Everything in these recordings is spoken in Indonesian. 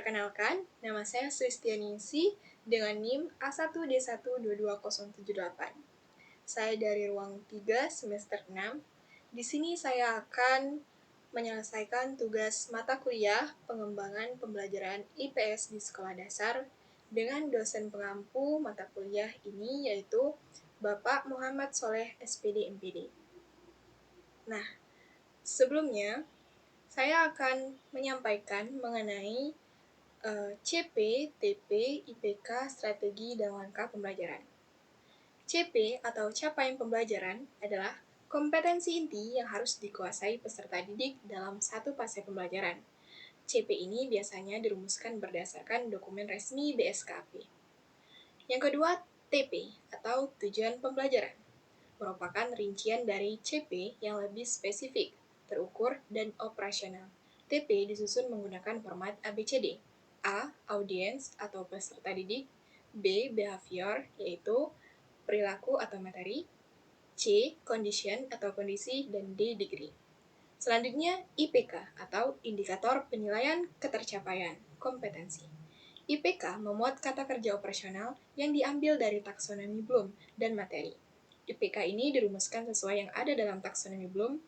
Perkenalkan, nama saya Sulistianingsih dengan NIM A1D1220078. Saya dari ruang 3 semester 6. Di sini saya akan menyelesaikan tugas mata kuliah pengembangan pembelajaran IPS di sekolah dasar dengan dosen pengampu mata kuliah ini yaitu Bapak Muhammad Soleh SPD MPD. Nah, sebelumnya saya akan menyampaikan mengenai CP, TP, IPK, strategi, dan langkah pembelajaran. CP atau capaian pembelajaran adalah kompetensi inti yang harus dikuasai peserta didik dalam satu fase pembelajaran. CP ini biasanya dirumuskan berdasarkan dokumen resmi BSKP. Yang kedua, TP atau tujuan pembelajaran merupakan rincian dari CP yang lebih spesifik, terukur, dan operasional. TP disusun menggunakan format ABCD. A. Audience atau peserta didik. B. Behavior, yaitu perilaku atau materi. C. Condition atau kondisi. Dan D. Degree. Selanjutnya, IPK atau indikator penilaian ketercapaian kompetensi. IPK memuat kata kerja operasional yang diambil dari taksonomi Bloom dan materi. IPK ini dirumuskan sesuai yang ada dalam taksonomi Bloom,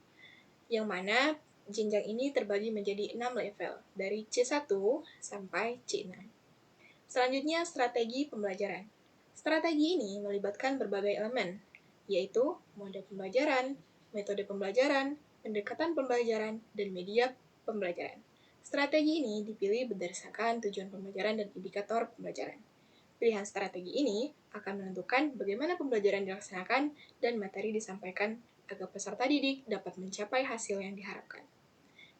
yang mana jenjang ini terbagi menjadi 6 level, dari C1 sampai C6. Selanjutnya, strategi pembelajaran. Strategi ini melibatkan berbagai elemen, yaitu mode pembelajaran, metode pembelajaran, pendekatan pembelajaran, dan media pembelajaran. Strategi ini dipilih berdasarkan tujuan pembelajaran dan indikator pembelajaran. Pilihan strategi ini akan menentukan bagaimana pembelajaran dilaksanakan dan materi disampaikan agar peserta didik dapat mencapai hasil yang diharapkan.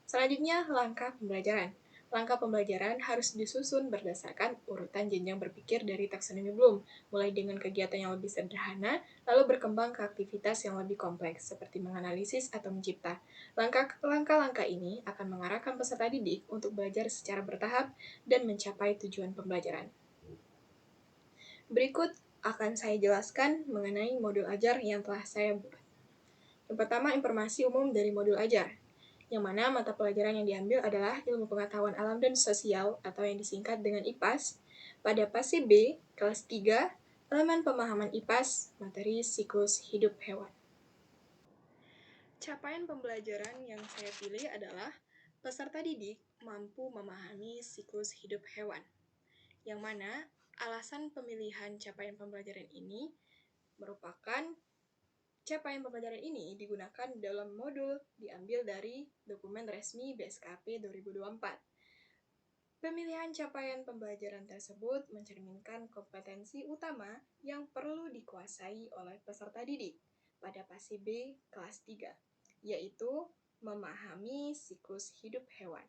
Selanjutnya, langkah pembelajaran. Langkah pembelajaran harus disusun berdasarkan urutan jenjang berpikir dari taksonomi Bloom, mulai dengan kegiatan yang lebih sederhana, lalu berkembang ke aktivitas yang lebih kompleks, seperti menganalisis atau mencipta. Langkah-langkah ini akan mengarahkan peserta didik untuk belajar secara bertahap dan mencapai tujuan pembelajaran. Berikut akan saya jelaskan mengenai modul ajar yang telah saya buat. Yang pertama, informasi umum dari modul ajar, yang mana mata pelajaran yang diambil adalah ilmu pengetahuan alam dan sosial atau yang disingkat dengan IPAS. Pada fase B, kelas 3, elemen pemahaman IPAS, materi siklus hidup hewan. Capaian pembelajaran yang saya pilih adalah peserta didik mampu memahami siklus hidup hewan, yang mana alasan pemilihan capaian pembelajaran ini merupakan capaian pembelajaran ini digunakan dalam modul diambil dari dokumen resmi BSKP 2024. Pemilihan capaian pembelajaran tersebut mencerminkan kompetensi utama yang perlu dikuasai oleh peserta didik pada fase B kelas 3, yaitu memahami siklus hidup hewan.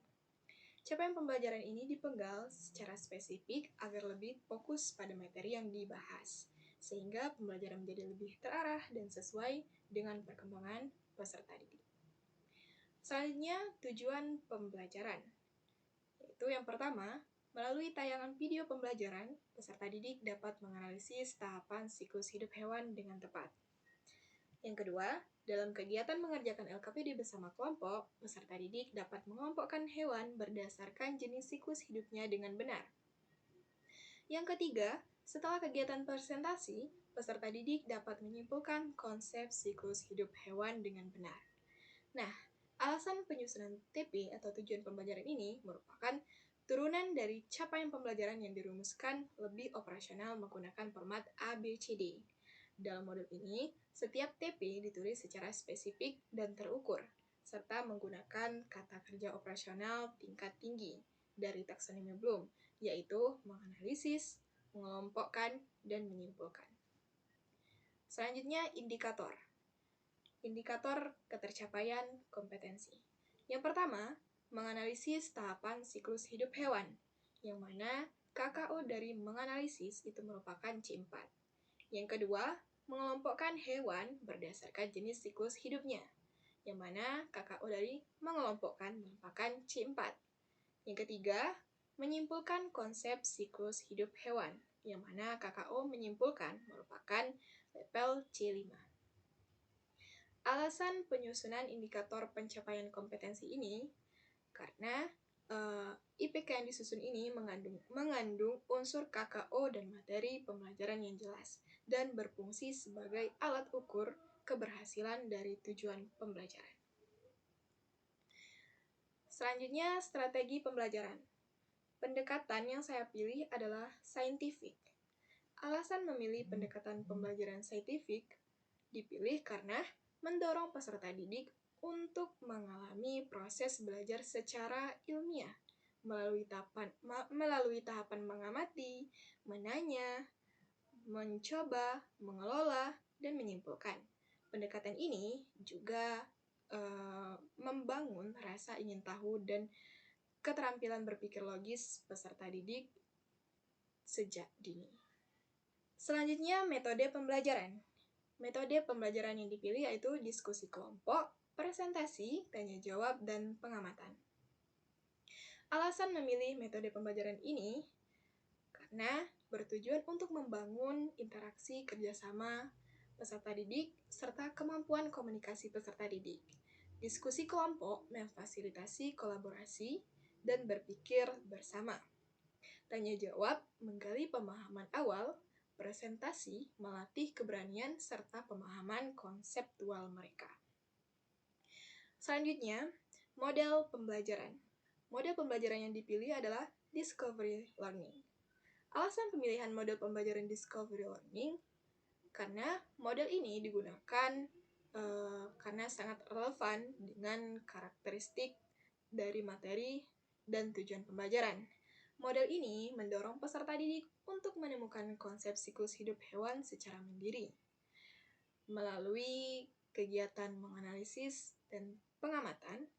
Capaian pembelajaran ini dipenggal secara spesifik agar lebih fokus pada materi yang dibahas, sehingga pembelajaran menjadi lebih terarah dan sesuai dengan perkembangan peserta didik. Selanjutnya, tujuan pembelajaran. Yaitu yang pertama, melalui tayangan video pembelajaran, peserta didik dapat menganalisis tahapan siklus hidup hewan dengan tepat. Yang kedua, dalam kegiatan mengerjakan LKPD bersama kelompok, peserta didik dapat mengelompokkan hewan berdasarkan jenis siklus hidupnya dengan benar. Yang ketiga, setelah kegiatan presentasi, peserta didik dapat menyimpulkan konsep siklus hidup hewan dengan benar. Nah, alasan penyusunan TP atau tujuan pembelajaran ini merupakan turunan dari capaian pembelajaran yang dirumuskan lebih operasional menggunakan format ABCD. Dalam modul ini, setiap TP ditulis secara spesifik dan terukur, serta menggunakan kata kerja operasional tingkat tinggi dari taksonomi Bloom, yaitu menganalisis, mengelompokkan, dan menyimpulkan. Selanjutnya, indikator. Indikator ketercapaian kompetensi. Yang pertama, menganalisis tahapan siklus hidup hewan, yang mana KKO dari menganalisis itu merupakan C4. Yang kedua, mengelompokkan hewan berdasarkan jenis siklus hidupnya, yang mana KKO dari mengelompokkan merupakan C4. Yang ketiga, menyimpulkan konsep siklus hidup hewan, yang mana KKO menyimpulkan merupakan level C5. Alasan penyusunan indikator pencapaian kompetensi ini karena IPK yang disusun ini mengandung unsur KKO dan materi pembelajaran yang jelas dan berfungsi sebagai alat ukur keberhasilan dari tujuan pembelajaran. Selanjutnya, strategi pembelajaran. Pendekatan yang saya pilih adalah saintifik. Alasan memilih pendekatan pembelajaran saintifik dipilih karena mendorong peserta didik untuk mengalami proses belajar secara ilmiah melalui tahapan mengamati, menanya, mencoba, mengelola, dan menyimpulkan. Pendekatan ini juga membangun rasa ingin tahu dan keterampilan berpikir logis peserta didik sejak dini. Selanjutnya, metode pembelajaran. Metode pembelajaran yang dipilih yaitu diskusi kelompok, presentasi, tanya jawab, dan pengamatan. Alasan memilih metode pembelajaran ini karena bertujuan untuk membangun interaksi kerjasama peserta didik serta kemampuan komunikasi peserta didik. Diskusi kelompok memfasilitasi kolaborasi dan berpikir bersama. Tanya jawab menggali pemahaman awal, presentasi melatih keberanian serta pemahaman konseptual mereka. Selanjutnya, model pembelajaran. Model pembelajaran yang dipilih adalah discovery learning. Alasan pemilihan model pembelajaran discovery learning karena model ini digunakan karena sangat relevan dengan karakteristik dari materi dan tujuan pembelajaran. Model ini mendorong peserta didik untuk menemukan konsep siklus hidup hewan secara mandiri. Melalui kegiatan menganalisis dan pengamatan,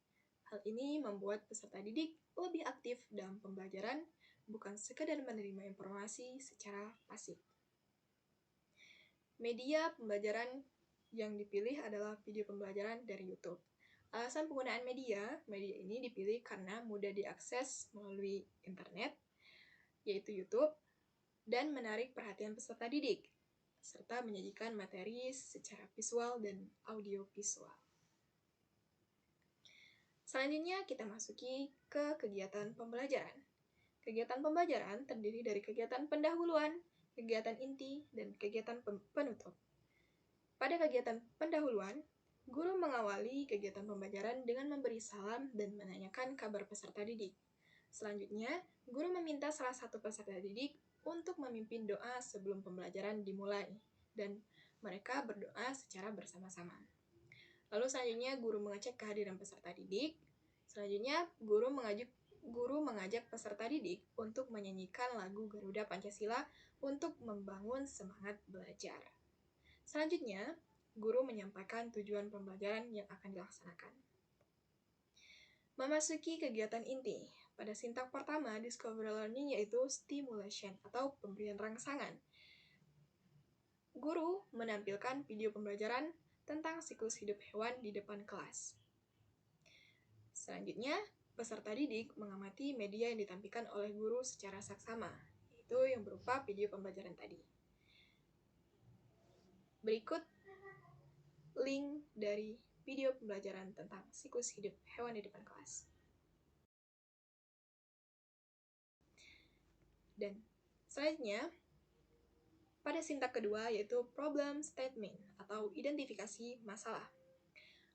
hal ini membuat peserta didik lebih aktif dalam pembelajaran, bukan sekadar menerima informasi secara pasif. Media pembelajaran yang dipilih adalah video pembelajaran dari YouTube. Alasan penggunaan media ini dipilih karena mudah diakses melalui internet, yaitu YouTube, dan menarik perhatian peserta didik, serta menyajikan materi secara visual dan audiovisual. Selanjutnya kita masuki ke kegiatan pembelajaran. Kegiatan pembelajaran terdiri dari kegiatan pendahuluan, kegiatan inti, dan kegiatan penutup. Pada kegiatan pendahuluan, guru mengawali kegiatan pembelajaran dengan memberi salam dan menanyakan kabar peserta didik. Selanjutnya, guru meminta salah satu peserta didik untuk memimpin doa sebelum pembelajaran dimulai, dan mereka berdoa secara bersama-sama. Lalu selanjutnya, guru mengecek kehadiran peserta didik. Selanjutnya, guru mengajak peserta didik untuk menyanyikan lagu Garuda Pancasila untuk membangun semangat belajar. Selanjutnya, guru menyampaikan tujuan pembelajaran yang akan dilaksanakan. Memasuki kegiatan inti. Pada sintak pertama, discovery learning yaitu stimulation atau pemberian rangsangan. Guru menampilkan video pembelajaran tentang siklus hidup hewan di depan kelas. Selanjutnya, peserta didik mengamati media yang ditampilkan oleh guru secara saksama, yaitu yang berupa video pembelajaran tadi. Berikut link dari video pembelajaran tentang siklus hidup hewan di depan kelas. Dan selanjutnya, pada sintak kedua yaitu problem statement atau identifikasi masalah.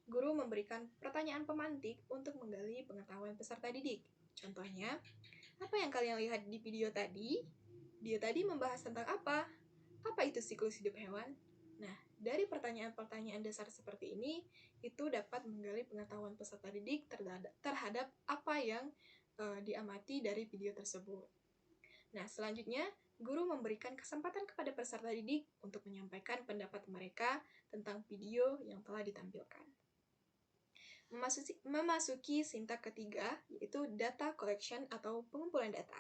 Guru memberikan pertanyaan pemantik untuk menggali pengetahuan peserta didik. Contohnya, apa yang kalian lihat di video tadi? Video tadi membahas tentang apa? Apa itu siklus hidup hewan? Nah, dari pertanyaan-pertanyaan dasar seperti ini, itu dapat menggali pengetahuan peserta didik terhadap apa yang diamati dari video tersebut. Nah, selanjutnya, guru memberikan kesempatan kepada peserta didik untuk menyampaikan pendapat mereka tentang video yang telah ditampilkan. Memasuki sintak ketiga, yaitu data collection atau pengumpulan data.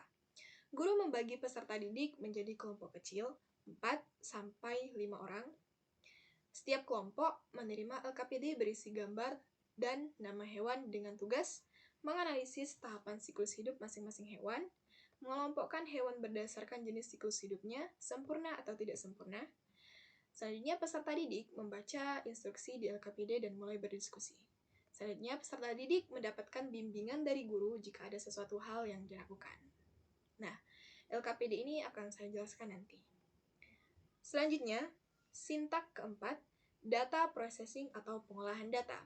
Guru membagi peserta didik menjadi kelompok kecil, 4-5 orang. Setiap kelompok menerima LKPD berisi gambar dan nama hewan dengan tugas menganalisis tahapan siklus hidup masing-masing hewan, mengelompokkan hewan berdasarkan jenis siklus hidupnya, sempurna atau tidak sempurna. Selanjutnya, peserta didik membaca instruksi di LKPD dan mulai berdiskusi. Selanjutnya, peserta didik mendapatkan bimbingan dari guru jika ada sesuatu hal yang diragukan. Nah, LKPD ini akan saya jelaskan nanti. Selanjutnya, sintak keempat, data processing atau pengolahan data.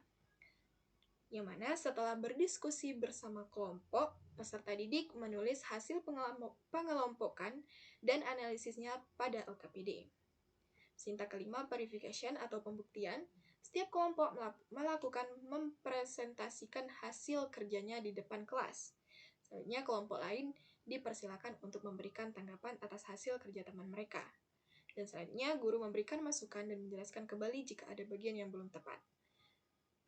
Yang mana setelah berdiskusi bersama kelompok, peserta didik menulis hasil pengelompokan dan analisisnya pada LKPD. Sintak kelima, verification atau pembuktian. Setiap kelompok melakukan mempresentasikan hasil kerjanya di depan kelas. Selanjutnya, kelompok lain dipersilakan untuk memberikan tanggapan atas hasil kerja teman mereka. Dan selanjutnya, guru memberikan masukan dan menjelaskan kembali jika ada bagian yang belum tepat.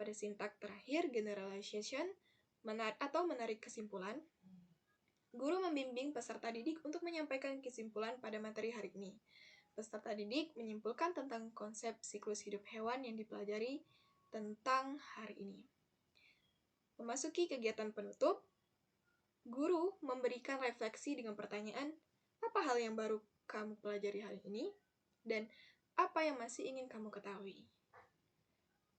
Pada sintak terakhir, generalization, menarik kesimpulan, guru membimbing peserta didik untuk menyampaikan kesimpulan pada materi hari ini. Peserta didik menyimpulkan tentang konsep siklus hidup hewan yang dipelajari tentang hari ini. Memasuki kegiatan penutup, guru memberikan refleksi dengan pertanyaan, apa hal yang baru kamu pelajari hari ini? Dan apa yang masih ingin kamu ketahui?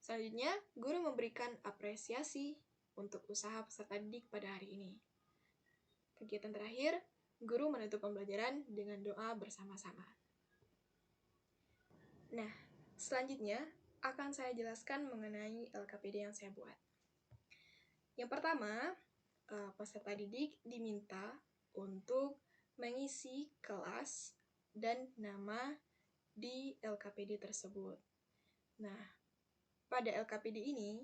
Selanjutnya, guru memberikan apresiasi untuk usaha peserta didik pada hari ini. Kegiatan terakhir, guru menutup pembelajaran dengan doa bersama-sama. Nah, selanjutnya akan saya jelaskan mengenai LKPD yang saya buat. Yang pertama, peserta didik diminta untuk mengisi kelas dan nama di LKPD tersebut. Nah, pada LKPD ini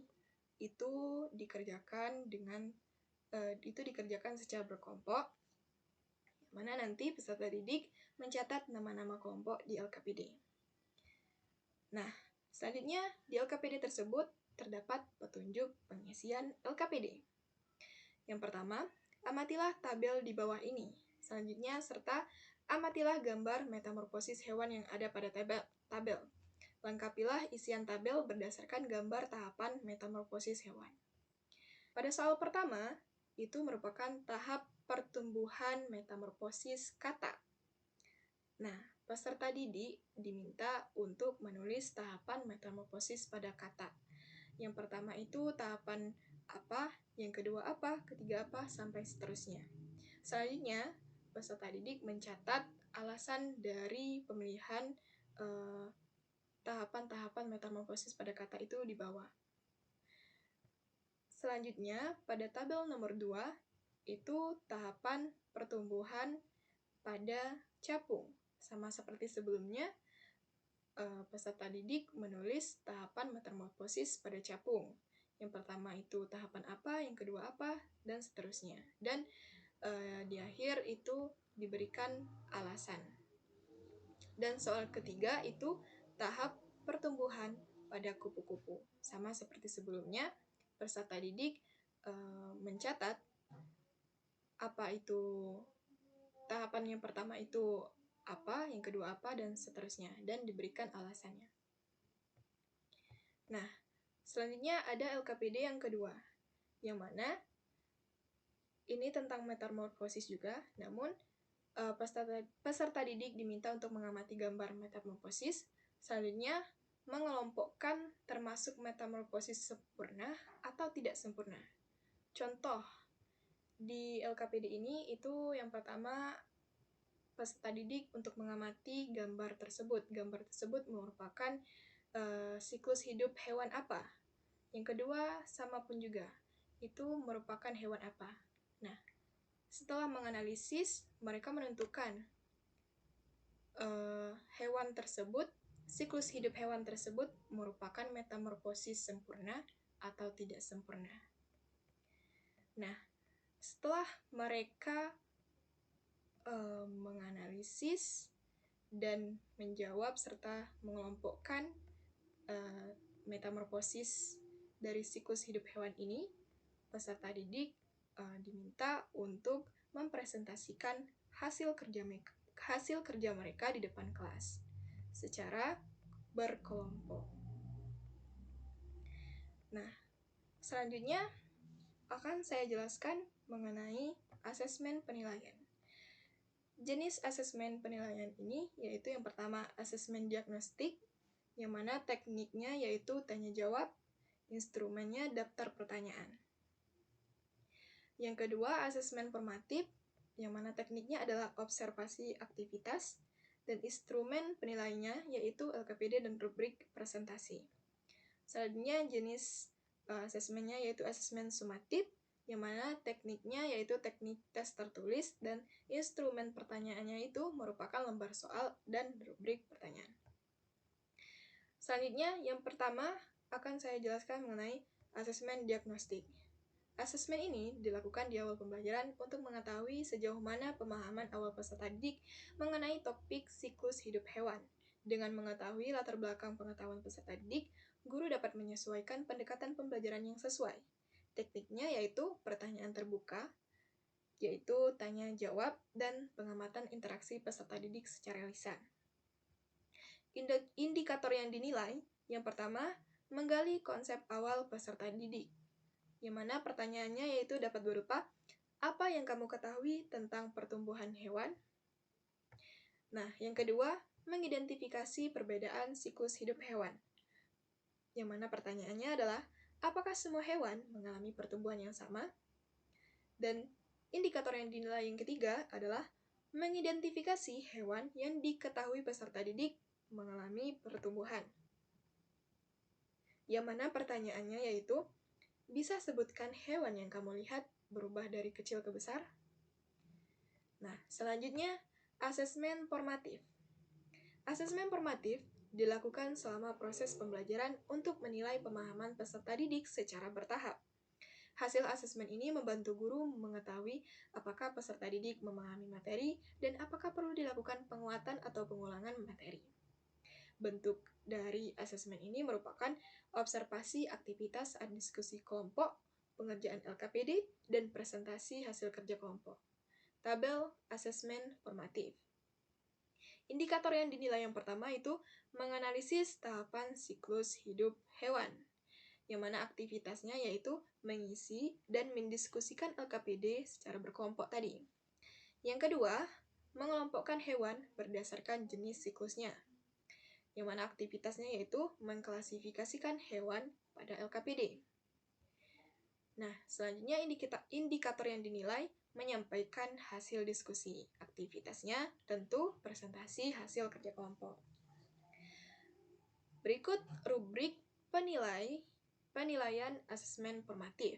itu dikerjakan secara berkelompok, mana nanti peserta didik mencatat nama-nama kelompok di LKPD. Nah, selanjutnya di LKPD tersebut terdapat petunjuk pengisian LKPD. Yang pertama, amatilah tabel di bawah ini. Selanjutnya, serta amatilah gambar metamorfosis hewan yang ada pada tabel. Lengkapilah isian tabel berdasarkan gambar tahapan metamorfosis hewan. Pada soal pertama, itu merupakan tahap pertumbuhan metamorfosis kata. Nah, peserta didik diminta untuk menulis tahapan metamorfosis pada kata. Yang pertama itu tahapan apa, yang kedua apa, ketiga apa, sampai seterusnya. Selanjutnya, peserta didik mencatat alasan dari pemilihan tahapan-tahapan metamorfosis pada kata itu di bawah. Selanjutnya, pada tabel nomor 2, itu tahapan pertumbuhan pada capung. Sama seperti sebelumnya, peserta didik menulis tahapan metamorfosis pada capung. Yang pertama itu tahapan apa, yang kedua apa, dan seterusnya. Dan di akhir itu diberikan alasan. Dan soal ketiga itu tahap pertumbuhan pada kupu-kupu. Sama seperti sebelumnya, peserta didik mencatat apa itu tahapan yang pertama itu apa, yang kedua apa, dan seterusnya, dan diberikan alasannya. Nah, selanjutnya ada LKPD yang kedua, yang mana ini tentang metamorfosis juga, namun peserta didik diminta untuk mengamati gambar metamorfosis, selanjutnya mengelompokkan termasuk metamorfosis sempurna atau tidak sempurna. Contoh, di LKPD ini itu yang pertama, peserta didik untuk mengamati gambar tersebut. Gambar tersebut merupakan siklus hidup hewan apa. Yang kedua, sama pun juga, itu merupakan hewan apa. Nah, setelah menganalisis, mereka menentukan hewan tersebut, siklus hidup hewan tersebut merupakan metamorfosis sempurna atau tidak sempurna. Nah, setelah mereka menganalisis dan menjawab serta mengelompokkan metamorfosis dari siklus hidup hewan ini, peserta didik diminta untuk mempresentasikan hasil kerja mereka di depan kelas secara berkelompok. Nah, selanjutnya akan saya jelaskan mengenai asesmen penilaian. Jenis asesmen penilaian ini yaitu yang pertama asesmen diagnostik, yang mana tekniknya yaitu tanya jawab. Instrumennya daftar pertanyaan. Yang kedua, asesmen formatif, yang mana tekniknya adalah observasi aktivitas, dan instrumen penilaiannya yaitu LKPD dan rubrik presentasi. Selanjutnya jenis asesmennya yaitu asesmen sumatif, yang mana tekniknya yaitu teknik tes tertulis, dan instrumen pertanyaannya itu merupakan lembar soal dan rubrik pertanyaan. Selanjutnya, yang pertama akan saya jelaskan mengenai asesmen diagnostik. Asesmen ini dilakukan di awal pembelajaran untuk mengetahui sejauh mana pemahaman awal peserta didik mengenai topik siklus hidup hewan. Dengan mengetahui latar belakang pengetahuan peserta didik, guru dapat menyesuaikan pendekatan pembelajaran yang sesuai. Tekniknya yaitu pertanyaan terbuka, yaitu tanya-jawab, dan pengamatan interaksi peserta didik secara lisan. Indikator yang dinilai, yang pertama, menggali konsep awal peserta didik, yang mana pertanyaannya yaitu dapat berupa, apa yang kamu ketahui tentang pertumbuhan hewan? Nah, yang kedua, mengidentifikasi perbedaan siklus hidup hewan, yang mana pertanyaannya adalah, apakah semua hewan mengalami pertumbuhan yang sama? Dan indikator yang dinilai yang ketiga adalah mengidentifikasi hewan yang diketahui peserta didik mengalami pertumbuhan. Yang mana pertanyaannya yaitu, bisa sebutkan hewan yang kamu lihat berubah dari kecil ke besar? Nah, selanjutnya, asesmen formatif. Asesmen formatif dilakukan selama proses pembelajaran untuk menilai pemahaman peserta didik secara bertahap. Hasil asesmen ini membantu guru mengetahui apakah peserta didik memahami materi dan apakah perlu dilakukan penguatan atau pengulangan materi. Bentuk dari asesmen ini merupakan observasi aktivitas diskusi kelompok, pengerjaan LKPD, dan presentasi hasil kerja kelompok. Tabel asesmen formatif. Indikator yang dinilai yang pertama itu menganalisis tahapan siklus hidup hewan, yang mana aktivitasnya yaitu mengisi dan mendiskusikan LKPD secara berkelompok tadi. Yang kedua, mengelompokkan hewan berdasarkan jenis siklusnya, yang mana aktivitasnya yaitu mengklasifikasikan hewan pada LKPD. Nah, selanjutnya indikator yang dinilai menyampaikan hasil diskusi. Aktivitasnya tentu presentasi hasil kerja kelompok. Berikut rubrik penilaian asesmen formatif.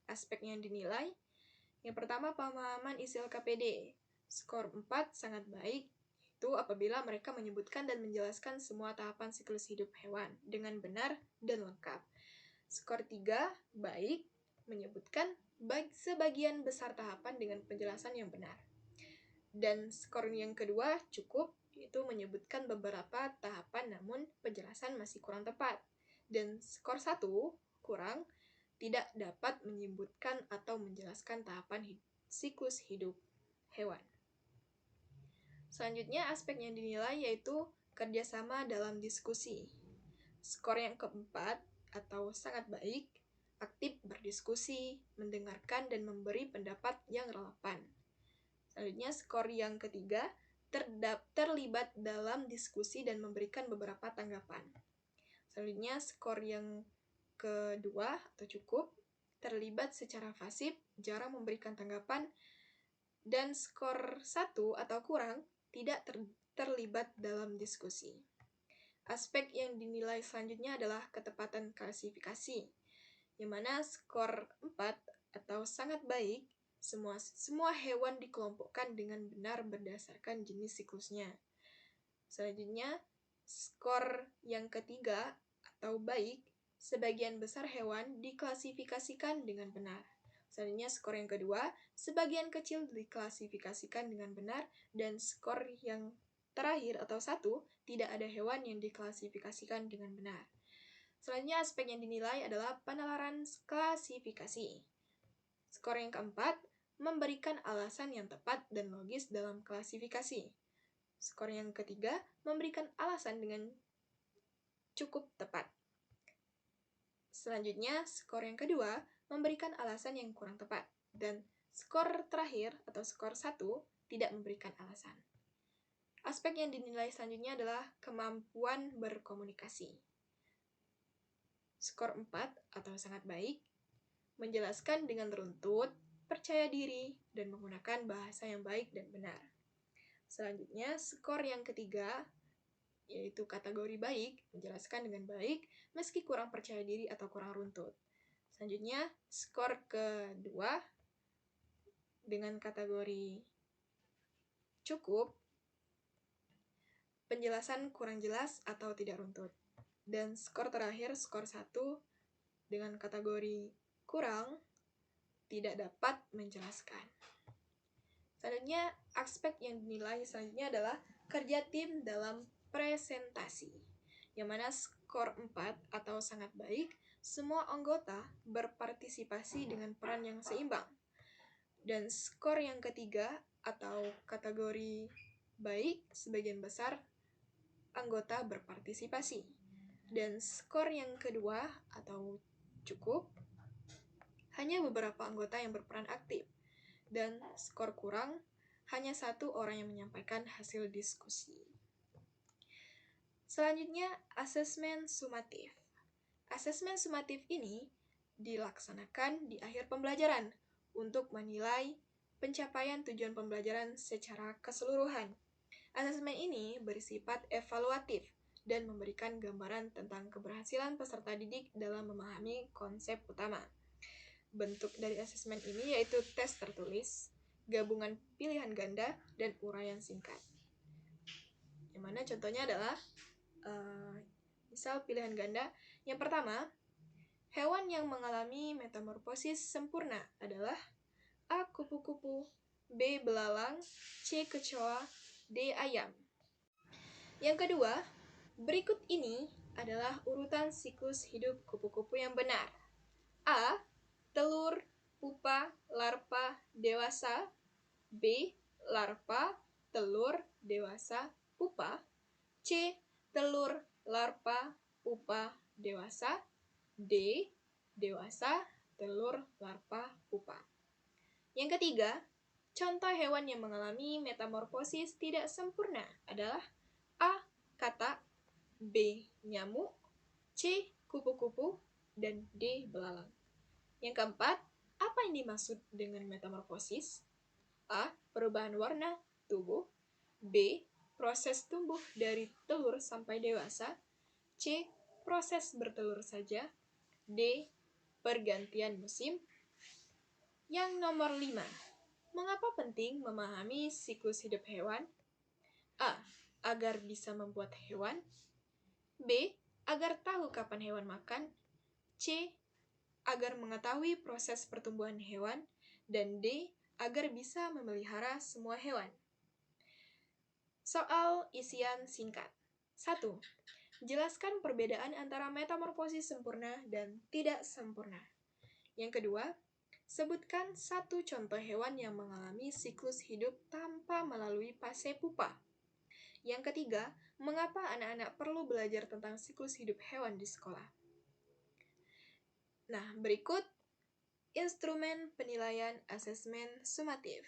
Aspek yang dinilai, yang pertama pemahaman isi LKPD. Skor 4 sangat baik, itu apabila mereka menyebutkan dan menjelaskan semua tahapan siklus hidup hewan dengan benar dan lengkap. Skor 3 baik, menyebutkan sebagian besar tahapan dengan penjelasan yang benar. Dan skor yang kedua cukup, yaitu menyebutkan beberapa tahapan namun penjelasan masih kurang tepat. Dan skor 1 kurang, tidak dapat menyebutkan atau menjelaskan tahapan siklus hidup hewan. Selanjutnya, aspek yang dinilai yaitu kerjasama dalam diskusi. Skor yang keempat atau sangat baik, aktif berdiskusi, mendengarkan, dan memberi pendapat yang relevan. Selanjutnya, skor yang ketiga, terlibat dalam diskusi dan memberikan beberapa tanggapan. Selanjutnya, skor yang kedua atau cukup, terlibat secara pasif, jarang memberikan tanggapan, dan skor 1 atau kurang, tidak terlibat dalam diskusi. Aspek yang dinilai selanjutnya adalah ketepatan klasifikasi, yang mana skor 4 atau sangat baik, semua hewan dikelompokkan dengan benar berdasarkan jenis siklusnya. Selanjutnya, skor yang ketiga atau baik, sebagian besar hewan diklasifikasikan dengan benar. Selanjutnya, skor yang kedua, sebagian kecil diklasifikasikan dengan benar, dan skor yang terakhir atau 1, tidak ada hewan yang diklasifikasikan dengan benar. Selanjutnya, aspek yang dinilai adalah penalaran klasifikasi. Skor yang keempat, memberikan alasan yang tepat dan logis dalam klasifikasi. Skor yang ketiga, memberikan alasan dengan cukup tepat. Selanjutnya, skor yang kedua, memberikan alasan yang kurang tepat. Dan skor terakhir atau skor 1, tidak memberikan alasan. Aspek yang dinilai selanjutnya adalah kemampuan berkomunikasi. Skor 4 atau sangat baik, menjelaskan dengan runtut, percaya diri, dan menggunakan bahasa yang baik dan benar. Selanjutnya, skor yang ketiga, yaitu kategori baik, menjelaskan dengan baik, meski kurang percaya diri atau kurang runtut. Selanjutnya, skor kedua, dengan kategori cukup, penjelasan kurang jelas atau tidak runtut. Dan skor terakhir, skor 1, dengan kategori kurang, tidak dapat menjelaskan. Selanjutnya, aspek yang dinilai selanjutnya adalah kerja tim dalam presentasi, yang mana skor 4 atau sangat baik, semua anggota berpartisipasi dengan peran yang seimbang. Dan skor yang ketiga atau kategori baik, sebagian besar anggota berpartisipasi. Dan skor yang kedua atau cukup, hanya beberapa anggota yang berperan aktif. Dan skor kurang, hanya satu orang yang menyampaikan hasil diskusi. Selanjutnya, asesmen sumatif. Asesmen sumatif ini dilaksanakan di akhir pembelajaran untuk menilai pencapaian tujuan pembelajaran secara keseluruhan. Asesmen ini bersifat evaluatif dan memberikan gambaran tentang keberhasilan peserta didik dalam memahami konsep utama. Bentuk dari asesmen ini yaitu tes tertulis, gabungan pilihan ganda, dan uraian singkat. Yang mana contohnya adalah misal pilihan ganda. Yang pertama, hewan yang mengalami metamorfosis sempurna adalah A. Kupu-kupu, B. Belalang, C. Kecoa, D. Ayam. Yang kedua, berikut ini adalah urutan siklus hidup kupu-kupu yang benar. A. Telur, pupa, larva, dewasa. B. Larva, telur, dewasa, pupa. C. Telur, larva, pupa, dewasa. D. Dewasa, telur, larva, pupa. Yang ketiga, contoh hewan yang mengalami metamorfosis tidak sempurna adalah A. Katak, B. Nyamuk, C. Kupu-kupu, dan D. Belalang. Yang keempat, apa yang dimaksud dengan metamorfosis? A. Perubahan warna tubuh. B. Proses tumbuh dari telur sampai dewasa. C. Proses bertelur saja. D. Pergantian musim. Yang nomor 5. Mengapa penting memahami siklus hidup hewan? A. Agar bisa membuat hewan. B. Agar tahu kapan hewan makan. C. Agar mengetahui proses pertumbuhan hewan. Dan D. Agar bisa memelihara semua hewan. Soal isian singkat. 1. Jelaskan perbedaan antara metamorfosis sempurna dan tidak sempurna. Yang kedua, sebutkan satu contoh hewan yang mengalami siklus hidup tanpa melalui fase pupa. Yang ketiga, mengapa anak-anak perlu belajar tentang siklus hidup hewan di sekolah? Nah, berikut instrumen penilaian asesmen sumatif,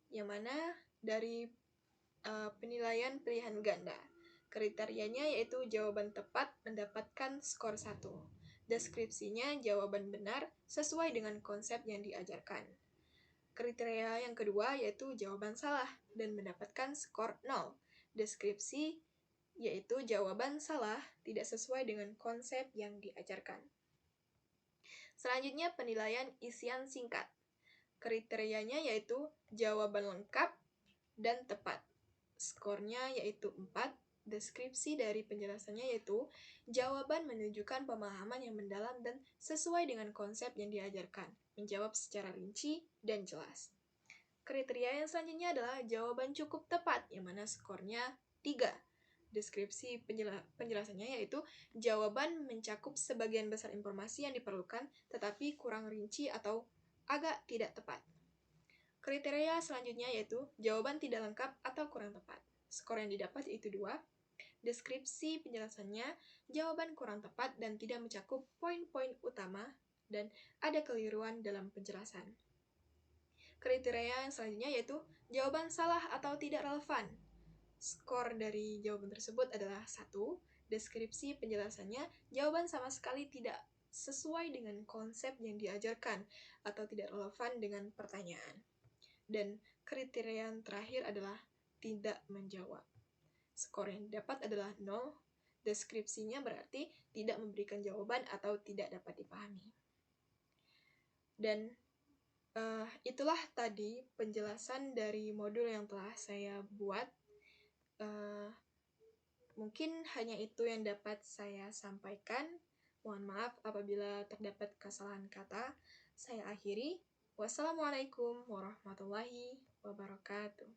yang mana dari penilaian pilihan ganda. Kriterianya yaitu jawaban tepat mendapatkan skor 1. Deskripsinya jawaban benar sesuai dengan konsep yang diajarkan. Kriteria yang kedua yaitu jawaban salah dan mendapatkan skor 0. Deskripsi yaitu jawaban salah tidak sesuai dengan konsep yang diajarkan. Selanjutnya penilaian isian singkat. Kriterianya yaitu jawaban lengkap dan tepat. Skornya yaitu 4. Deskripsi dari penjelasannya yaitu jawaban menunjukkan pemahaman yang mendalam dan sesuai dengan konsep yang diajarkan, menjawab secara rinci dan jelas. Kriteria yang selanjutnya adalah jawaban cukup tepat, yang mana skornya 3. Deskripsi penjelasannya yaitu jawaban mencakup sebagian besar informasi yang diperlukan, tetapi kurang rinci atau agak tidak tepat. Kriteria selanjutnya yaitu jawaban tidak lengkap atau kurang tepat. Skor yang didapat yaitu 2. Deskripsi penjelasannya jawaban kurang tepat dan tidak mencakup poin-poin utama dan ada keliruan dalam penjelasan. Kriteria yang selanjutnya yaitu jawaban salah atau tidak relevan. Skor dari jawaban tersebut adalah 1 deskripsi penjelasannya, jawaban sama sekali tidak sesuai dengan konsep yang diajarkan atau tidak relevan dengan pertanyaan. Dan kriteria yang terakhir adalah tidak menjawab. Skor yang didapat adalah 0, deskripsinya berarti tidak memberikan jawaban atau tidak dapat dipahami. Dan itulah tadi penjelasan dari modul yang telah saya buat. Mungkin hanya itu yang dapat saya sampaikan. Mohon maaf apabila terdapat kesalahan kata. Saya akhiri. Wassalamualaikum warahmatullahi wabarakatuh.